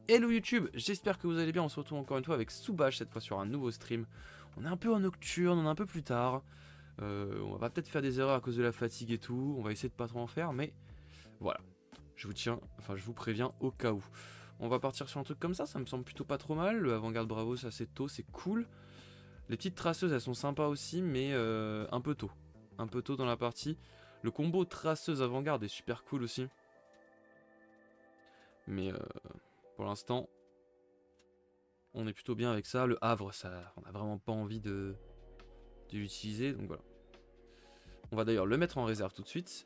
Hello YouTube, j'espère que vous allez bien, on se retrouve encore une fois avec Soubache, cette fois sur un nouveau stream. On est un peu en nocturne, on est un peu plus tard. On va peut-être faire des erreurs à cause de la fatigue et tout, on va essayer de pas trop en faire, mais voilà. Je vous préviens au cas où. On va partir sur un truc comme ça me semble plutôt pas trop mal. Le avant-garde bravo, ça c'est tôt, c'est cool. Les petites traceuses, elles sont sympas aussi, mais un peu tôt. Un peu tôt dans la partie. Le combo traceuse avant-garde est super cool aussi. Mais pour l'instant, on est plutôt bien avec ça. Le Havre, ça, on n'a vraiment pas envie de l'utiliser, donc voilà. On va d'ailleurs le mettre en réserve tout de suite.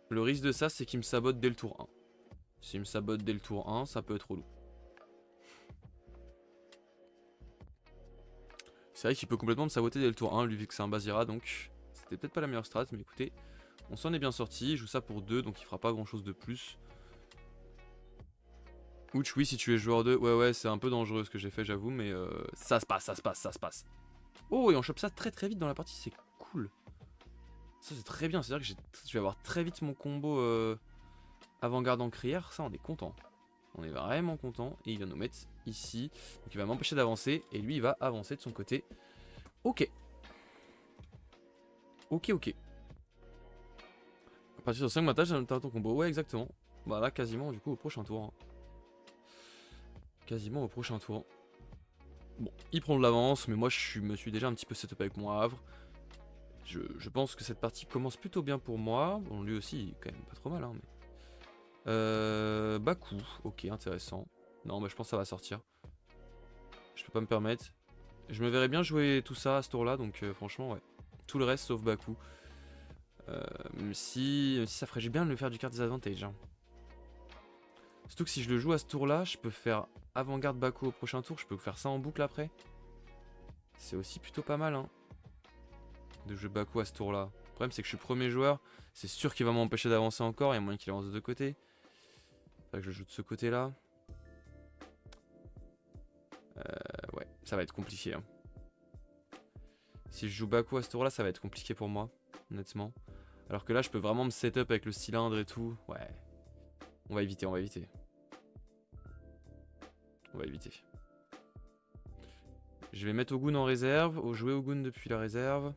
Le risque de ça, c'est qu'il me sabote dès le tour 1. S'il me sabote dès le tour 1, ça peut être relou. C'est vrai qu'il peut complètement me saboter dès le tour 1, lui, vu que c'est un Basira, donc c'était peut-être pas la meilleure strat, mais écoutez, on s'en est bien sorti. Il joue ça pour 2, donc il fera pas grand chose de plus. Ouch, oui, si tu es joueur 2, ouais, c'est un peu dangereux ce que j'ai fait, j'avoue, mais ça se passe, ça se passe, ça se passe. Oh, et on chope ça très très vite dans la partie, c'est cool. Ça c'est très bien, c'est-à-dire que je vais avoir très vite mon combo avant-garde en crière, ça on est content. On est vraiment content, et il va nous mettre ici, donc il va m'empêcher d'avancer, et lui il va avancer de son côté. Ok. Ok. À partir de 5 matages, t'as ton combo, ouais exactement. Bah là quasiment du coup au prochain tour. Hein. Quasiment au prochain tour. Bon, il prend de l'avance, mais moi je me suis déjà un petit peu setup avec mon Havre. Je pense que cette partie commence plutôt bien pour moi. Bon, lui aussi, il est quand même pas trop mal. Hein, mais... Baku, ok, intéressant. Non, mais je pense que ça va sortir. Je peux pas me permettre. Je me verrais bien jouer tout ça à ce tour-là, donc franchement, ouais. Tout le reste sauf Baku. Même si ça ferait bien de le faire du card disadvantage. Hein. Surtout que si je le joue à ce tour-là, je peux faire avant-garde Baku au prochain tour. Je peux faire ça en boucle après. C'est aussi plutôt pas mal, hein. De jouer Baku à ce tour-là. Le problème, c'est que je suis premier joueur. C'est sûr qu'il va m'empêcher d'avancer encore. Il y a moyen qu'il avance de deux côtés. Fait que je joue de ce côté-là. Ouais, ça va être compliqué. Hein. Si je joue Baku à ce tour-là, ça va être compliqué pour moi, honnêtement. Alors que là, je peux vraiment me setup avec le cylindre et tout. Ouais. On va éviter. On va éviter. Je vais mettre Ogun en réserve. Jouer Ogun depuis la réserve.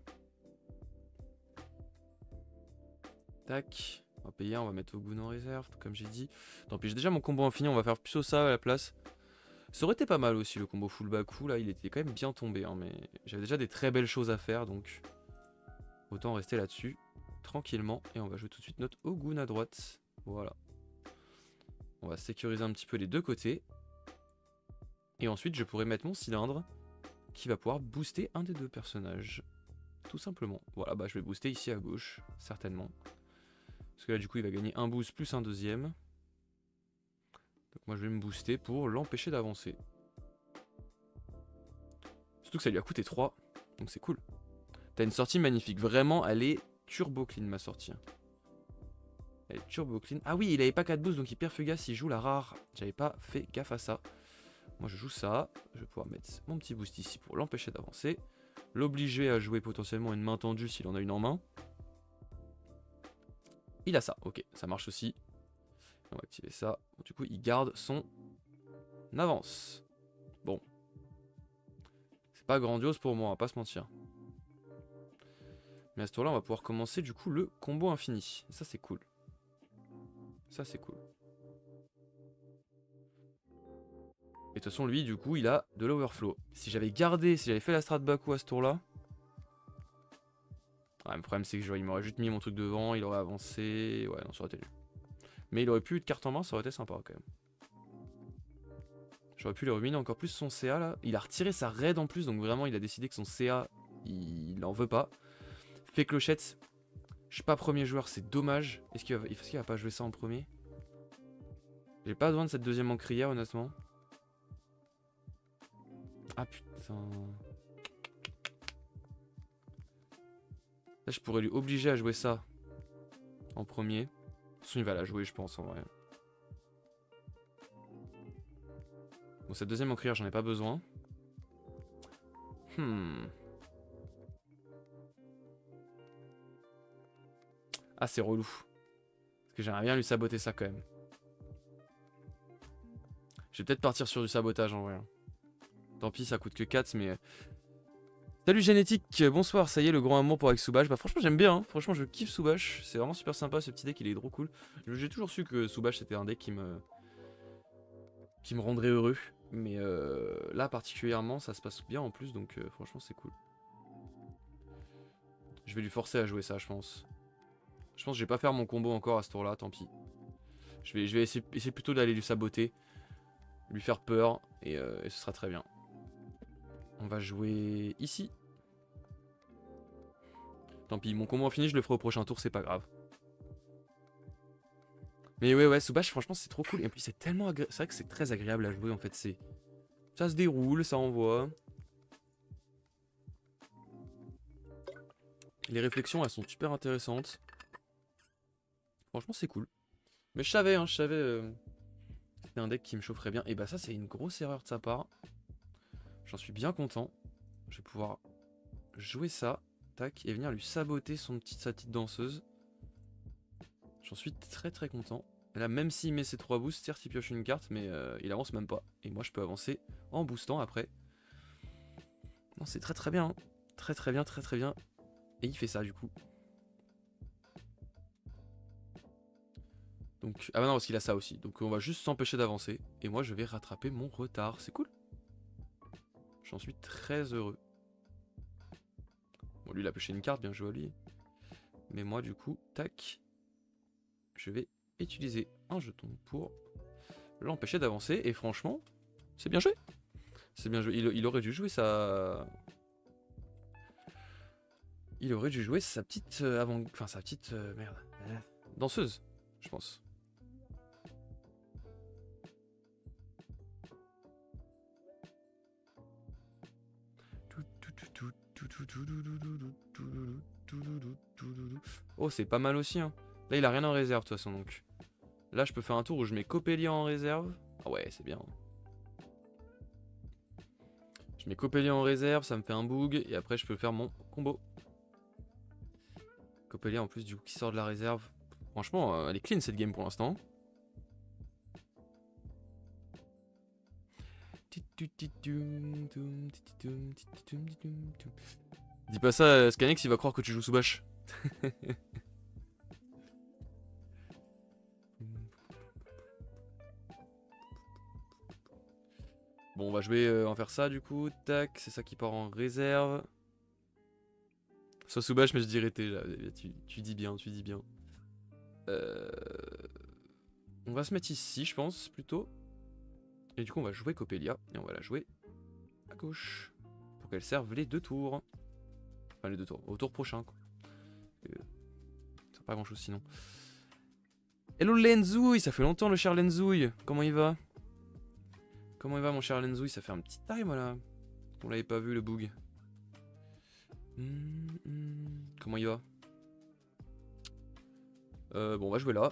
Tac. On va payer, on va mettre Ogun en réserve, comme j'ai dit. Tant pis, j'ai déjà mon combo infini, on va faire plutôt ça à la place. Ça aurait été pas mal aussi le combo full Baku, là il était quand même bien tombé, hein, mais j'avais déjà des très belles choses à faire, donc autant rester là-dessus, tranquillement. Et on va jouer tout de suite notre Ogun à droite, voilà. On va sécuriser un petit peu les deux côtés. Et ensuite je pourrais mettre mon cylindre, qui va pouvoir booster un des deux personnages. Tout simplement. Voilà, bah je vais booster ici à gauche, certainement. Parce que là du coup il va gagner un boost plus un deuxième. Donc moi je vais me booster pour l'empêcher d'avancer. Surtout que ça lui a coûté 3, donc c'est cool. T'as une sortie magnifique, vraiment elle est turbo clean ma sortie. Elle est turbo clean. Ah oui, il avait pas 4 boosts donc hyper fugace, il joue la rare. J'avais pas fait gaffe à ça. Moi je joue ça, je vais pouvoir mettre mon petit boost ici pour l'empêcher d'avancer. L'obliger à jouer potentiellement une main tendue s'il en a une en main. Il a ça, ok, ça marche aussi. On va activer ça. Du coup il garde son avance. Bon. C'est pas grandiose pour moi, on va pas se mentir. Mais à ce tour là on va pouvoir commencer du coup le combo infini. Ça c'est cool. Ça c'est cool. Et de toute façon lui du coup il a de l'overflow. Si j'avais fait la strat Baku à ce tour là. Le problème c'est que il m'aurait juste mis mon truc devant, il aurait avancé. Ouais non ça aurait été nul. Mais il aurait pu eu de carte en main, ça aurait été sympa quand même. J'aurais pu lui ruminer encore plus son CA là. Il a retiré sa raid en plus, donc vraiment il a décidé que son CA, il en veut pas. Fait clochette. Je suis pas premier joueur, c'est dommage. Est-ce qu'il va pas jouer ça en premier? J'ai pas besoin de cette deuxième encrière honnêtement. Ah putain. Là je pourrais lui obliger à jouer ça en premier. De toute façon il va la jouer je pense en vrai. Bon cette deuxième encrière j'en ai pas besoin. Ah c'est relou. Parce que j'aimerais bien lui saboter ça quand même. Je vais peut-être partir sur du sabotage en vrai. Tant pis, ça coûte que 4, mais... Salut Génétique, bonsoir, ça y est, le grand amour pour avec Soubash. Bah franchement j'aime bien, hein. Franchement je kiffe Soubash. C'est vraiment super sympa ce petit deck, il est trop cool. J'ai toujours su que Soubash c'était un deck qui me rendrait heureux. Mais là particulièrement ça se passe bien en plus, donc franchement c'est cool. Je vais lui forcer à jouer ça je pense. Je pense que je vais pas faire mon combo encore à ce tour là, tant pis. Je vais essayer plutôt d'aller lui saboter, lui faire peur, et ce sera très bien. On va jouer ici. Tant pis, mon combo fini, je le ferai au prochain tour, c'est pas grave. Mais ouais, Soubash, franchement, c'est trop cool. Et puis, c'est tellement agréable. C'est vrai que c'est très agréable à jouer, en fait. Ça se déroule, ça envoie. Les réflexions, elles sont super intéressantes. Franchement, c'est cool. Mais je savais, hein, c'était un deck qui me chaufferait bien. Et bah, ça, c'est une grosse erreur de sa part. J'en suis bien content. Je vais pouvoir jouer ça. Tac. Et venir lui saboter sa petite danseuse. J'en suis très très content. Et là, même s'il met ses 3 boosts, certes il pioche une carte, mais il avance même pas. Et moi je peux avancer en boostant après. Non, c'est très très bien. Hein. Très très bien, très très bien. Et il fait ça du coup. Donc, ah bah non, parce qu'il a ça aussi. Donc on va juste s'empêcher d'avancer. Et moi je vais rattraper mon retard. C'est cool. J'en suis très heureux. Bon, lui il a pioché une carte, bien joué à lui. Mais moi du coup, tac. Je vais utiliser un jeton pour l'empêcher d'avancer. Et franchement, c'est bien joué. C'est bien joué. Il aurait dû jouer sa... Il aurait dû jouer sa petite Enfin sa petite... merde. Danseuse, je pense. Oh, c'est pas mal aussi, hein. Là, il a rien en réserve, de toute façon, donc. Là, je peux faire un tour où je mets Coppelia en réserve. Ah ouais, c'est bien. Je mets Coppelia en réserve, ça me fait un boog, et après, je peux faire mon combo. Coppelia, en plus, du coup, qui sort de la réserve. Franchement, elle est clean, cette game, pour l'instant. Dis pas ça, Scanex, il va croire que tu joues Soubash. Bon, on va jouer en faire ça du coup. Tac, c'est ça qui part en réserve. Soit Soubash, mais je dirais T là. Tu dis bien, tu dis bien. On va se mettre ici, je pense, plutôt. Et du coup, on va jouer Coppelia. Et on va la jouer à gauche. Pour qu'elle serve les 2 tours. Enfin, les 2 tours. Au tour prochain, quoi. Ça pas grand chose sinon. Hello Lenzouille, ça fait longtemps le cher Lenzouille. Comment il va? Comment il va mon cher Lenzouille? Ça fait un petit time voilà. On l'avait pas vu le boog. Comment il va? Bon on va jouer là.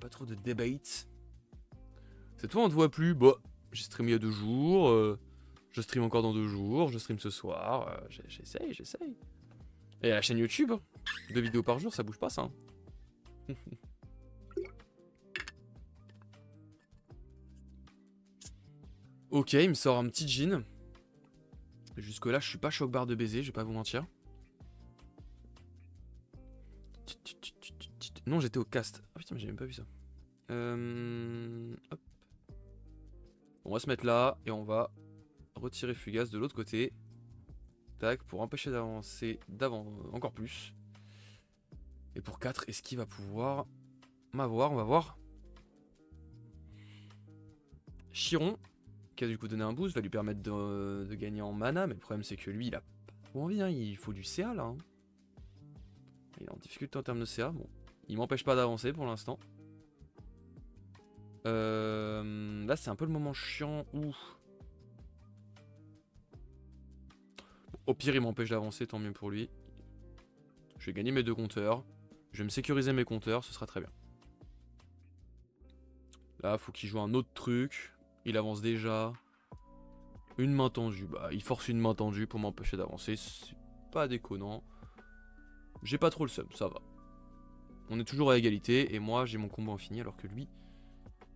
Pas trop de debate. C'est toi on te voit plus. Bah j'ai streamé il y a 2 jours. Je stream encore dans 2 jours. Je stream ce soir. J'essaye. Et à la chaîne YouTube, 2 vidéos par jour, ça bouge pas ça. Hein. Ok, il me sort un petit jean. Jusque là, je suis pas choc-barre de baiser, je vais pas vous mentir. Non, j'étais au cast. Ah putain, mais j'ai même pas vu ça. Hop. On va se mettre là et on va retirer Fugace de l'autre côté. Tac, pour empêcher d'avancer encore plus. Et pour 4, est-ce qu'il va pouvoir m'avoir? On va voir. Chiron, qui a du coup donné un boost, va lui permettre de gagner en mana. Mais le problème, c'est que lui, il a pas trop envie. Hein. Il faut du CA là. Hein. Il est en difficulté en termes de CA. Bon, il m'empêche pas d'avancer pour l'instant. Là, c'est un peu le moment chiant où... Au pire, il m'empêche d'avancer, tant mieux pour lui. Je vais gagner mes 2 compteurs. Je vais me sécuriser mes compteurs, ce sera très bien. Là, faut qu'il joue un autre truc. Il avance déjà. Une main tendue. Bah, il force une main tendue pour m'empêcher d'avancer. C'est pas déconnant. J'ai pas trop le seum, ça va. On est toujours à égalité. Et moi, j'ai mon combo infini alors que lui...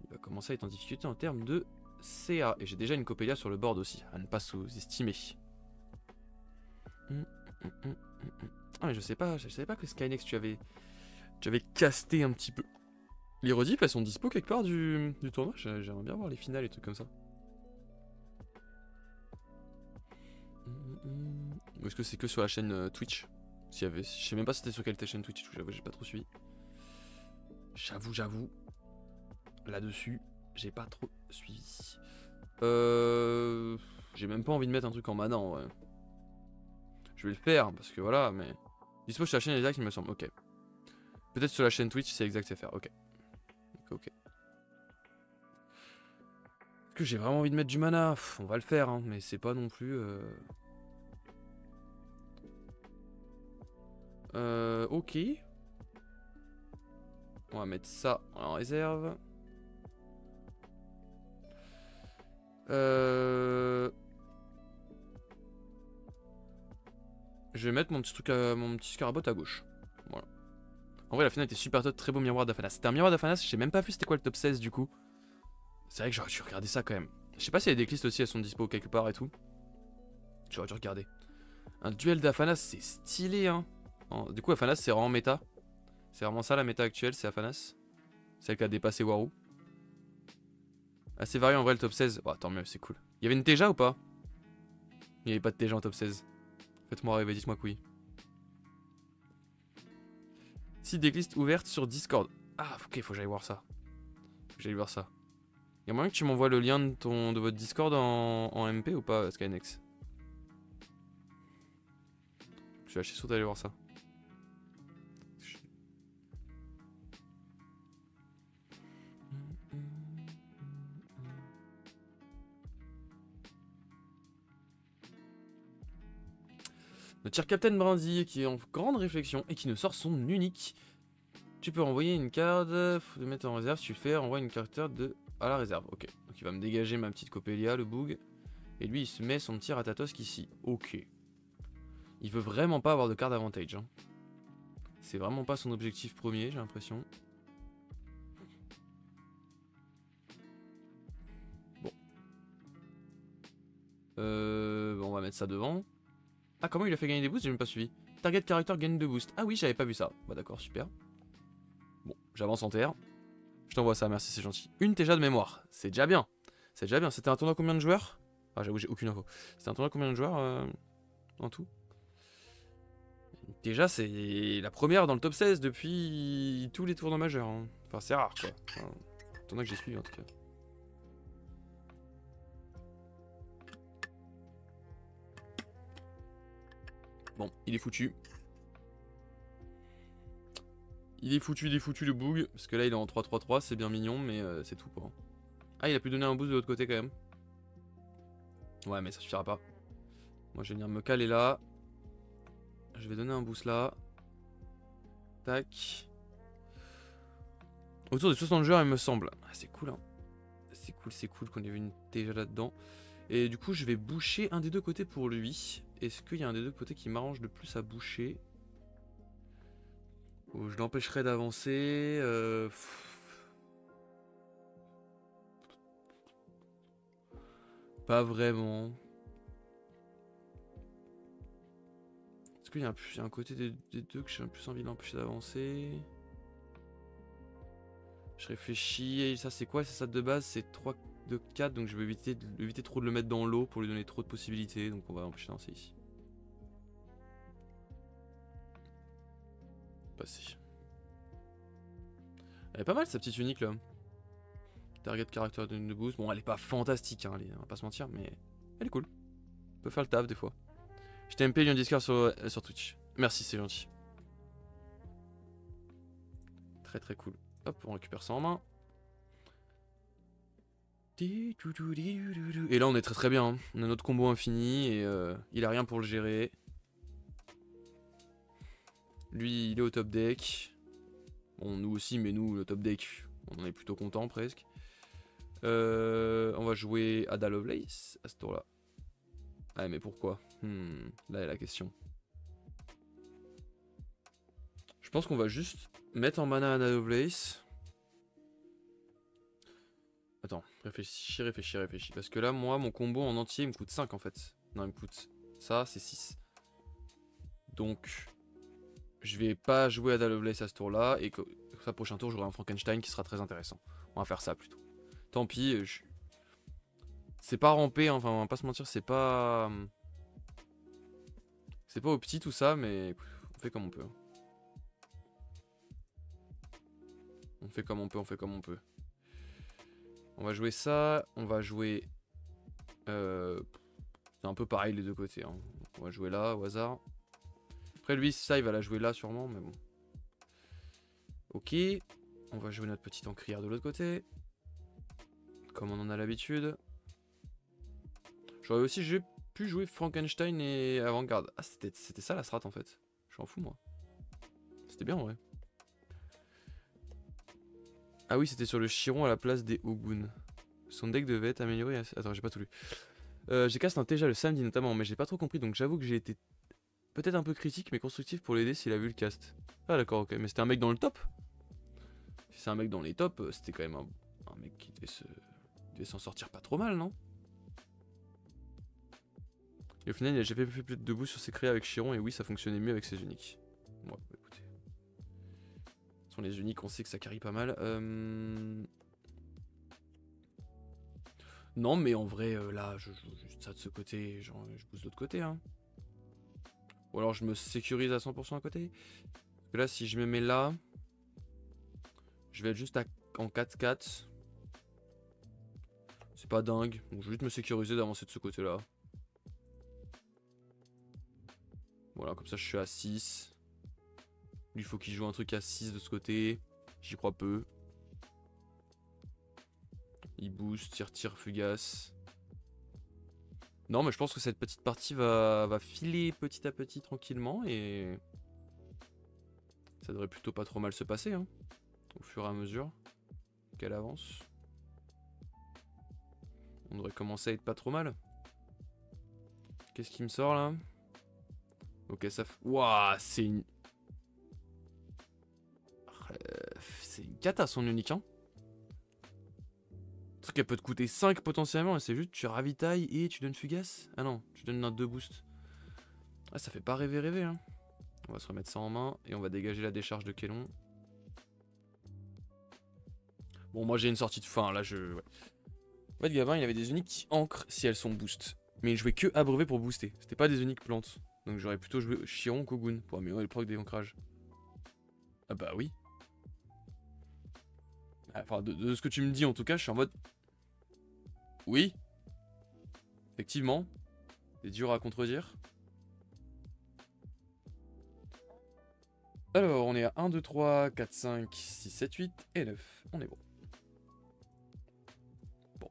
Il va commencer à être en difficulté en termes de CA. Et j'ai déjà une Coppelia sur le board aussi, à ne pas sous-estimer. Ah mais je savais pas que Skynex tu avais casté un petit peu. Les rediffs elles sont dispo quelque part du tournoi. J'aimerais bien voir les finales et trucs comme ça. Ou est-ce que c'est que sur la chaîne Twitch? Je sais même pas si c'était sur quelle chaîne Twitch, j'avoue j'ai pas trop suivi. J'avoue. Là-dessus, j'ai pas trop suivi. J'ai même pas envie de mettre un truc en mana en vrai. Je vais le faire parce que voilà, mais. Dispo sur la chaîne exact, il me semble. Ok. Peut-être sur la chaîne Twitch, c'est exact, c'est faire. Ok. Ok. Est-ce que j'ai vraiment envie de mettre du mana? On va le faire, hein, mais c'est pas non plus. Ok. On va mettre ça en réserve. Je vais mettre mon petit truc mon petit scarabot à gauche. Voilà. En vrai la finale était super top, très beau miroir d'Aphanas. C'était un miroir d'Aphanas, j'ai même pas vu c'était quoi le top 16 du coup. C'est vrai que j'aurais dû regarder ça quand même. Je sais pas si les decklists aussi elles sont dispo quelque part et tout. J'aurais dû regarder. Un duel d'Aphanas c'est stylé hein. Du coup Aphanas c'est vraiment méta. C'est vraiment ça la méta actuelle, c'est Aphanas. Celle qui a dépassé Waru. Assez varié en vrai le top 16. Oh, tant mieux, c'est cool. Il y avait une Teja ou pas? Il n'y avait pas de Teja en top 16. Faites-moi rêver, dites-moi que oui. Si decklist ouverte sur Discord. Ah, ok, faut que j'aille voir ça. Il y a moyen que tu m'envoies le lien de votre Discord en MP ou pas, Skynex? Je suis assez sûr d'aller voir ça. Notre cher Captain Brandy qui est en grande réflexion et qui nous sort son unique. Tu peux renvoyer une carte, faut le mettre en réserve. Si tu le fais, renvoie une carte à la réserve. Ok, donc il va me dégager ma petite Coppelia, le boog. Et lui il se met son petit Ratatosk ici. Ok. Il veut vraiment pas avoir de card avantage. Hein. C'est vraiment pas son objectif premier, j'ai l'impression. Bon. On va mettre ça devant. Ah, comment il a fait gagner des boosts? J'ai même pas suivi. Target character gagne 2 boosts. Ah oui, j'avais pas vu ça. Bah d'accord, super. Bon, j'avance en terre. Je t'envoie ça, merci, c'est gentil. Une Teja de mémoire. C'est déjà bien. C'est déjà bien. C'était un tournoi combien de joueurs? Ah, j'avoue, j'ai aucune info. C'était un tournoi combien de joueurs en tout? Déjà, c'est la première dans le top 16 depuis tous les tournois majeurs. Hein. Enfin, c'est rare quoi. Enfin, un tournoi que j'ai suivi en tout cas. Bon, il est foutu. Il est foutu le boog. Parce que là, il est en 3-3-3, c'est bien mignon, mais c'est tout quoi. Ah, il a pu donner un boost de l'autre côté quand même. Ouais, mais ça suffira pas. Moi, je vais venir me caler là. Je vais donner un boost là. Tac. Autour de 60 joueurs, il me semble. Ah, c'est cool, hein. C'est cool qu'on ait vu une Teja là-dedans. Et du coup, je vais boucher un des deux côtés pour lui. Est-ce qu'il y a un des deux côtés qui m'arrange le plus à boucher? Ou je l'empêcherai d'avancer Pas vraiment. Est-ce qu'il y a un côté des deux que j'ai un plus envie de l'empêcher d'avancer? Je réfléchis. Et ça, c'est quoi? C'est ça de base? C'est 3 de 4. Donc je vais éviter trop de le mettre dans l'eau pour lui donner trop de possibilités. Donc on va l'empêcher d'avancer ici. Passer. Elle est pas mal sa petite unique là. Target caractère de boost. Bon, elle est pas fantastique, hein, on va pas se mentir, mais elle est cool. On peut faire le taf des fois. Je t'ai MP lien Discord sur Twitch. Merci, c'est gentil. Très très cool. Hop, on récupère ça en main. Et là, on est très très bien. Hein. On a notre combo infini et il a rien pour le gérer. Lui, il est au top deck. Bon, nous aussi, mais nous, le top deck, on en est plutôt content presque. On va jouer Ada Lovelace à ce tour-là. Ah, mais pourquoi? Là est la question. Je pense qu'on va juste mettre en mana Ada Lovelace. Attends, réfléchis. Parce que là, moi, mon combo en entier, il me coûte 5 en fait. Non, il me coûte... Ça, c'est 6. Donc, je vais pas jouer à Lovelace à ce tour-là. Et que ça, prochain tour, j'aurai un Frankenstein qui sera très intéressant. On va faire ça plutôt. Tant pis, c'est pas rampé, hein. Enfin, on va pas se mentir, c'est pas... C'est pas au petit tout ça, mais on fait comme on peut. On fait comme on peut. On va jouer ça, on va jouer... c'est un peu pareil les deux côtés, hein. On va jouer là, au hasard. Après lui, ça, il va la jouer là sûrement, mais bon. Ok. On va jouer notre petite encrière de l'autre côté. Comme on en a l'habitude. J'aurais aussi pu jouer Frankenstein et Avant-Garde. Ah, c'était ça la strat en fait. Je m'en fous moi. C'était bien, ouais. Ah oui, c'était sur le Chiron à la place des Ogun. Son deck devait être amélioré. Attends, j'ai pas tout lu. J'ai cast un Teja le samedi notamment, mais j'ai pas trop compris, donc j'avoue que j'ai été peut-être un peu critique, mais constructif pour l'aider s'il a vu le cast. Ah d'accord, ok, mais c'était un mec dans le top. Si c'est un mec dans les tops, c'était quand même un mec qui devait s'en sortir pas trop mal, non? Et au final, il a jamais fait plus de debout sur ses créas avec Chiron, et oui, ça fonctionnait mieux avec ses uniques. Ouais, bah, écoutez. Ce sont les uniques, on sait que ça carry pas mal. Non, mais en vrai, là, je joue juste ça de ce côté, genre, je pousse de l'autre côté, hein. Ou alors je me sécurise à 100% à côté. Parce que là, si je me mets là, je vais être juste en 4-4. C'est pas dingue, donc je vais juste me sécuriser d'avancer de ce côté-là. Voilà, comme ça je suis à 6. Lui, il faut qu'il joue un truc à 6 de ce côté. J'y crois peu. Il boost, tire, fugace. Non, mais je pense que cette petite partie va filer petit à petit tranquillement et ça devrait plutôt pas trop mal se passer, hein, au fur et à mesure qu'elle avance. On devrait commencer à être pas trop mal. Qu'est-ce qui me sort là? Ok, ça... Wouah, c'est une... c'est une cata son unique, hein. Le truc, elle peut te coûter 5 potentiellement et c'est juste tu ravitailles et tu donnes fugace. Ah non, tu donnes un 2 boost. Ah, ça fait pas rêver, hein. On va se remettre ça en main et on va dégager la décharge de Kélon. Bon, moi j'ai une sortie de fin, là ouais. En fait, Gabin, il avait des uniques qui ancrent si elles sont boost. Mais il jouait que abreuvé pour booster. C'était pas des uniques plantes. Donc j'aurais plutôt joué Chiron Kogun pour améliorer le proc des ancrages. Ah bah oui. Enfin, de ce que tu me dis en tout cas, je suis en mode... Oui. Effectivement. C'est dur à contredire. Alors, on est à 1, 2, 3, 4, 5, 6, 7, 8 et 9. On est bon. Bon.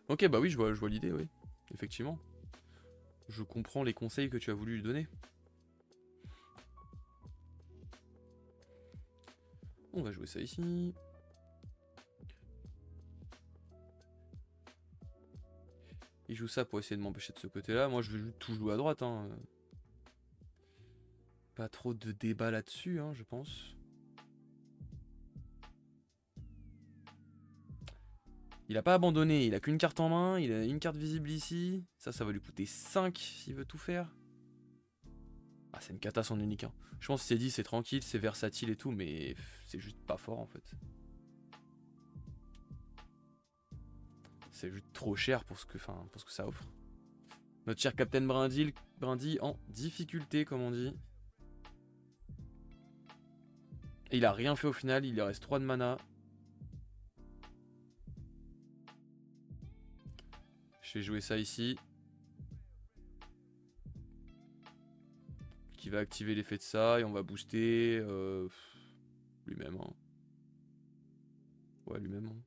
Ok, bah oui, je vois l'idée, oui. Effectivement. Je comprends les conseils que tu as voulu lui donner. On va jouer ça ici. Il joue ça pour essayer de m'empêcher de ce côté-là. Moi, je vais tout jouer à droite, hein. Pas trop de débat là-dessus, hein, je pense. Il a pas abandonné, il a qu'une carte en main, il a une carte visible ici. Ça va lui coûter 5 s'il veut tout faire. Ah, c'est une cata son unique, hein. Je pense que c'est dit, c'est tranquille, c'est versatile et tout, mais c'est juste pas fort en fait. C'est juste trop cher pour ce que ça offre. Notre cher Captain Brindille en difficulté, comme on dit. Et il a rien fait au final, il lui reste 3 de mana. Je vais jouer ça ici. Qui va activer l'effet de ça et on va booster lui-même. Hein. Ouais, lui-même. Hein.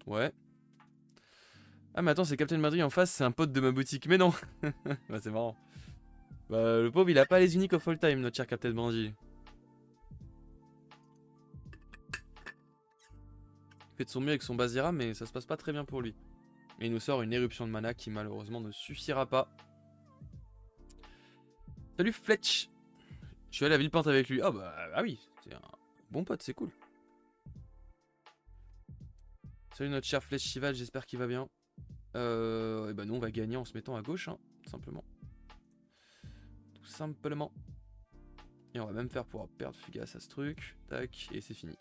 Ouais. Ah mais attends, c'est Captain Madrid en face, c'est un pote de ma boutique. Mais non. Bah, c'est marrant. Bah, le pauvre, il a pas les uniques of all time, notre cher Captain Brindille. Il fait de son mieux avec son Bazira, mais ça se passe pas très bien pour lui. Et il nous sort une éruption de mana qui malheureusement ne suffira pas. Salut Fletch. Je suis allé à Villepinte avec lui. Ah bah ah oui, c'est un bon pote, c'est cool. Salut notre cher Flèche Chival, j'espère qu'il va bien. Et bah nous on va gagner en se mettant à gauche, hein, tout simplement. Tout simplement. Et on va même faire pouvoir perdre Fugace à ce truc. Tac, et c'est fini.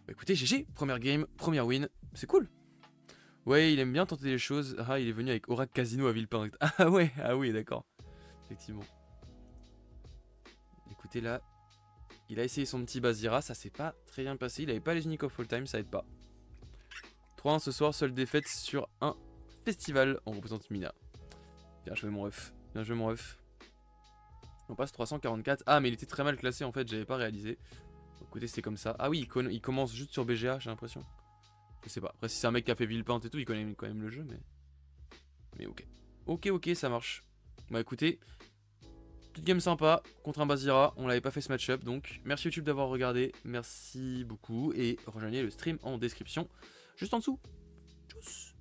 Bah écoutez, GG, première game, première win, c'est cool. Ouais, il aime bien tenter les choses. Ah, il est venu avec Aura Casino à Villepinte. Ah ouais, ah oui, d'accord. Effectivement. Écoutez là, il a essayé son petit Bazira, ça s'est pas très bien passé. Il avait pas les uniques of all time, ça aide pas. 3-1 ce soir, seule défaite sur un festival. On représente Mina. Bien joué mon ref. Bien joué mon ref. On passe 344. Ah mais il était très mal classé en fait, j'avais pas réalisé. Écoutez, c'est comme ça. Ah oui, il commence juste sur BGA, j'ai l'impression. Je sais pas. Après si c'est un mec qui a fait Villepinte et tout, il connaît quand même le jeu, mais... Mais ok. Ok, ça marche. Bon écoutez, petite game sympa contre un Bazira. On l'avait pas fait ce match-up, donc merci YouTube d'avoir regardé. Merci beaucoup et rejoignez le stream en description juste en dessous. Tchuss.